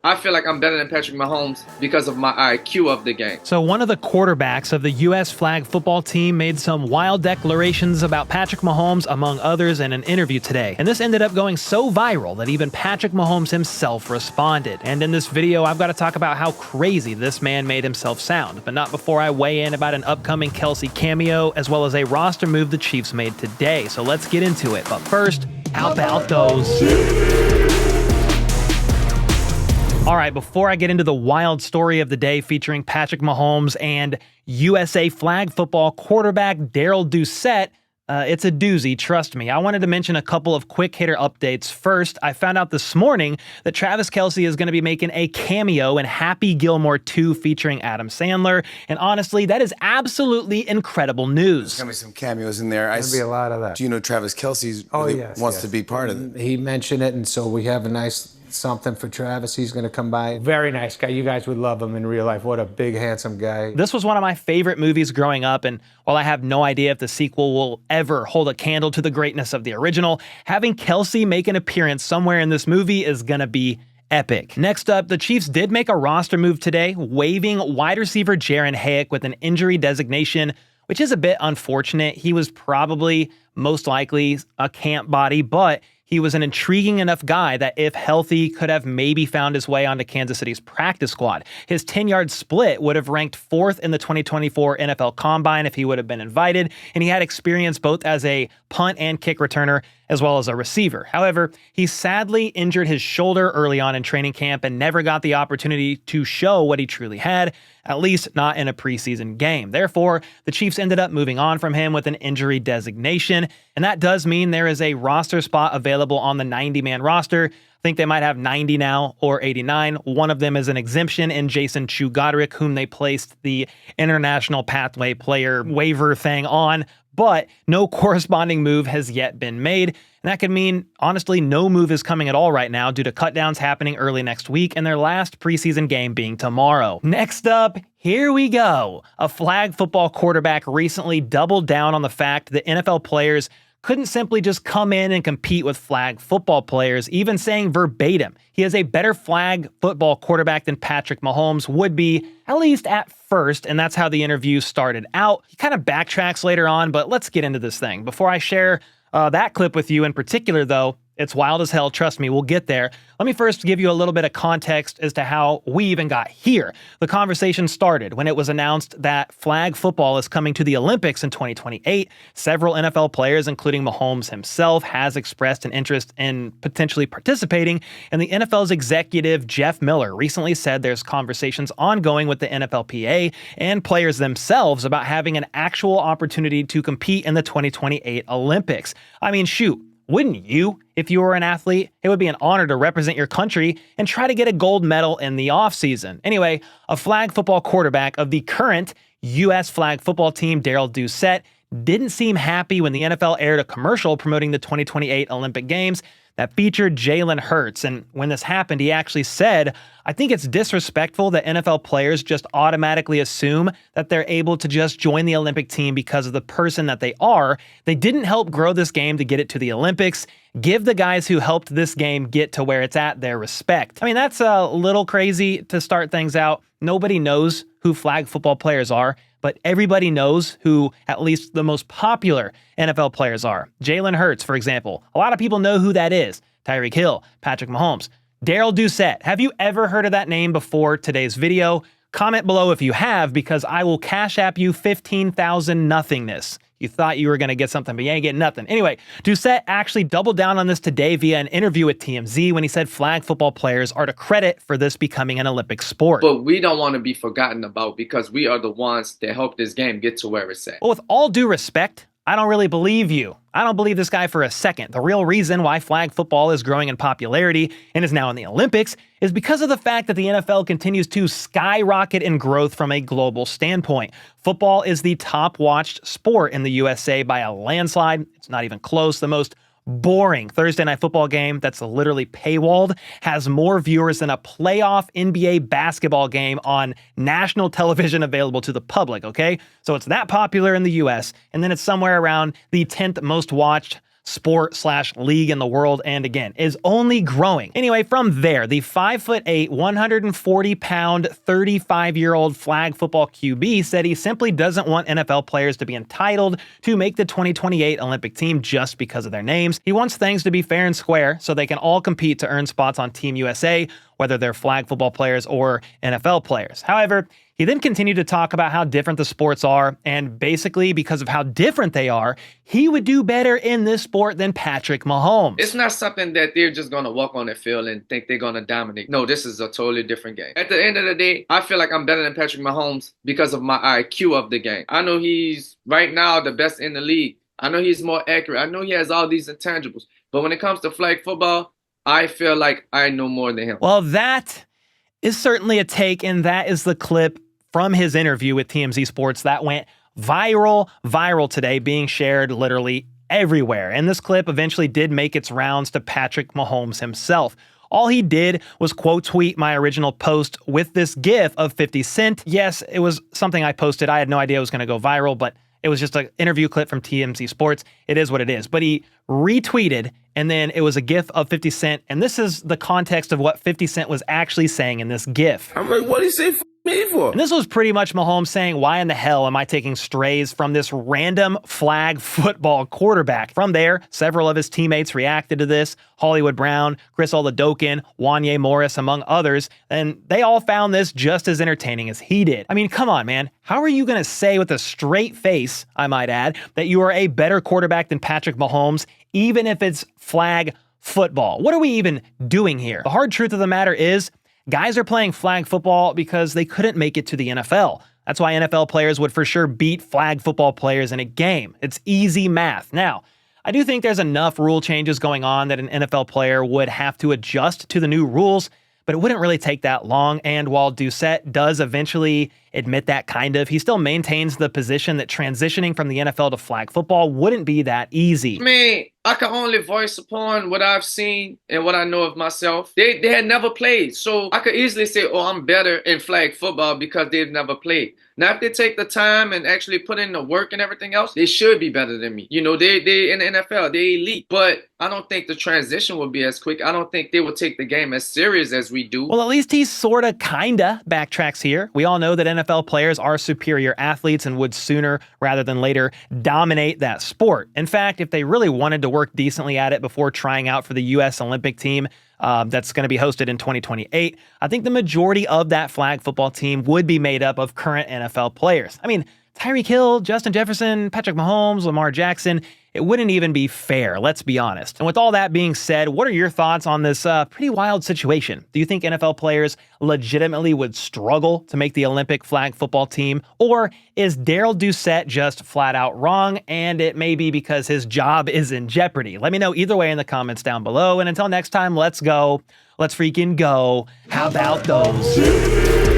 I feel like I'm better than Patrick Mahomes because of my IQ of the game. So one of the quarterbacks of the U.S. flag football team made some wild declarations about Patrick Mahomes, among others, in an interview today. And this ended up going so viral that even Patrick Mahomes himself responded. And in this video, I've got to talk about how crazy this man made himself sound, but not before I weigh in about an upcoming Kelce cameo, as well as a roster move the Chiefs made today. So let's get into it. But first, how about those? All right, before I get into the wild story of the day featuring Patrick Mahomes and USA flag football quarterback Darrell Doucette, it's a doozy, trust me. I wanted to mention a couple of quick hitter updates. First, I found out this morning that Travis Kelce is going to be making a cameo in Happy Gilmore 2 featuring Adam Sandler. And honestly, that is absolutely incredible news. There's going to be some cameos in there. There'll be a lot of that. Do you know Travis Kelce wants to be part of it? He mentioned it, and so we have a nice something for Travis. He's going to come by. Very nice guy. You guys would love him in real life. What a big, handsome guy. This was one of my favorite movies growing up, and while I have no idea if the sequel will ever hold a candle to the greatness of the original, having Kelce make an appearance somewhere in this movie is going to be epic. Next up, the Chiefs did make a roster move today, waiving wide receiver Jaaron Hayek with an injury designation, which is a bit unfortunate. He was probably most likely a camp body, but he was an intriguing enough guy that if healthy could have maybe found his way onto Kansas City's practice squad. His 10-yard split would have ranked 4th in the 2024 NFL Combine if he would have been invited, and he had experience both as a punt and kick returner as well as a receiver. However, he sadly injured his shoulder early on in training camp and never got the opportunity to show what he truly had, at least not in a preseason game. Therefore, the Chiefs ended up moving on from him with an injury designation, and that does mean there is a roster spot available on the 90-man roster. I think they might have 90 now or 89. One of them is an exemption in Jason Chu-Goderick, whom they placed the international pathway player waiver thing on, but no corresponding move has yet been made. And that could mean, honestly, no move is coming at all right now due to cutdowns happening early next week and their last preseason game being tomorrow. Next up, here we go. A flag football quarterback recently doubled down on the fact that NFL players couldn't simply just come in and compete with flag football players, even saying verbatim he is a better flag football quarterback than Patrick Mahomes would be, at least at first, and that's how the interview started out. He kind of backtracks later on, but let's get into this thing. Before I share that clip with you in particular, though, it's wild as hell, trust me, we'll get there. Let me first give you a little bit of context as to how we even got here. The conversation started when it was announced that flag football is coming to the Olympics in 2028. Several NFL players, including Mahomes himself, has expressed an interest in potentially participating, and the NFL's executive, Jeff Miller, recently said there's conversations ongoing with the NFLPA and players themselves about having an actual opportunity to compete in the 2028 Olympics. I mean, shoot. Wouldn't you, if you were an athlete? It would be an honor to represent your country and try to get a gold medal in the offseason. Anyway, a flag football quarterback of the current U.S. flag football team, Darrell Doucette, didn't seem happy when the NFL aired a commercial promoting the 2028 Olympic Games that featured Jalen Hurts. And when this happened, he actually said, "I think it's disrespectful that NFL players just automatically assume that they're able to just join the Olympic team because of the person that they are. They didn't help grow this game to get it to the Olympics. Give the guys who helped this game get to where it's at their respect." I mean, that's a little crazy to start things out. Nobody knows who flag football players are, but everybody knows who at least the most popular NFL players are. Jalen Hurts, for example. A lot of people know who that is. Tyreek Hill, Patrick Mahomes. Darrell Doucette. Have you ever heard of that name before today's video? Comment below if you have, because I will cash app you 15,000 nothingness. You thought you were going to get something, but you ain't getting nothing. Anyway, Doucette actually doubled down on this today via an interview with TMZ when he said flag football players are to credit for this becoming an Olympic sport. But we don't want to be forgotten about because we are the ones that helped this game get to where it's at. Well, with all due respect, I don't really believe you. I don't believe this guy for a second. The real reason why flag football is growing in popularity and is now in the Olympics is because of the fact that the NFL continues to skyrocket in growth from a global standpoint. Football is the top watched sport in the USA by a landslide. It's not even close. The most boring Thursday night football game that's literally paywalled has more viewers than a playoff NBA basketball game on national television available to the public, okay? So it's that popular in the US, and then it's somewhere around the 10th most watched sport/league in the world, and again, is only growing. Anyway, from there, the 5'8", 140-pound, 35-year-old flag football QB said he simply doesn't want NFL players to be entitled to make the 2028 Olympic team just because of their names. He wants things to be fair and square so they can all compete to earn spots on Team USA, whether they're flag football players or NFL players. However, he then continued to talk about how different the sports are, and basically because of how different they are, he would do better in this sport than Patrick Mahomes. It's not something that they're just going to walk on the field and think they're going to dominate. No, this is a totally different game. At the end of the day, I feel like I'm better than Patrick Mahomes because of my IQ of the game. I know he's right now the best in the league. I know he's more accurate. I know he has all these intangibles. But when it comes to flag football, I feel like I know more than him. Well, that is certainly a take, and that is the clip from his interview with TMZ Sports that went viral today, being shared literally everywhere. And this clip eventually did make its rounds to Patrick Mahomes himself. All he did was quote tweet my original post with this GIF of 50 Cent. Yes, it was something I posted. I had no idea it was going to go viral, but it was just an interview clip from TMZ Sports. It is what it is. But he retweeted, and then it was a GIF of 50 Cent. And this is the context of what 50 Cent was actually saying in this GIF. I'm like, what did he say me for? And this was pretty much Mahomes saying, why in the hell am I taking strays from this random flag football quarterback? From there, several of his teammates reacted to this. Hollywood Brown, Chris Oladokun, Wanye Morris, among others. And they all found this just as entertaining as he did. I mean, come on, man. How are you going to say with a straight face, I might add, that you are a better quarterback than Patrick Mahomes, even if it's flag football? What are we even doing here? The hard truth of the matter is, guys are playing flag football because they couldn't make it to the NFL. That's why NFL players would for sure beat flag football players in a game. It's easy math. Now, I do think there's enough rule changes going on that an NFL player would have to adjust to the new rules, but it wouldn't really take that long. And while Doucette does eventually admit that he still maintains the position that transitioning from the NFL to flag football wouldn't be that easy. I mean, I can only voice upon what I've seen and what I know of myself. They had never played, so I could easily say, oh, I'm better in flag football because they've never played. Now, if they take the time and actually put in the work and everything else, they should be better than me. You know, they in the NFL, they elite. But I don't think the transition will be as quick. I don't think they will take the game as serious as we do. Well, at least he sorta kinda backtracks here. We all know that NFL players are superior athletes and would sooner rather than later dominate that sport. In fact, if they really wanted to work decently at it before trying out for the U.S. Olympic team that's going to be hosted in 2028, I think the majority of that flag football team would be made up of current NFL players. I mean, Tyreek Hill, Justin Jefferson, Patrick Mahomes, Lamar Jackson, it wouldn't even be fair, let's be honest. And with all that being said, what are your thoughts on this pretty wild situation? Do you think NFL players legitimately would struggle to make the Olympic flag football team? Or is Darrell Doucette just flat out wrong, and it may be because his job is in jeopardy? Let me know either way in the comments down below. And until next time, let's go. Let's freaking go. How about those?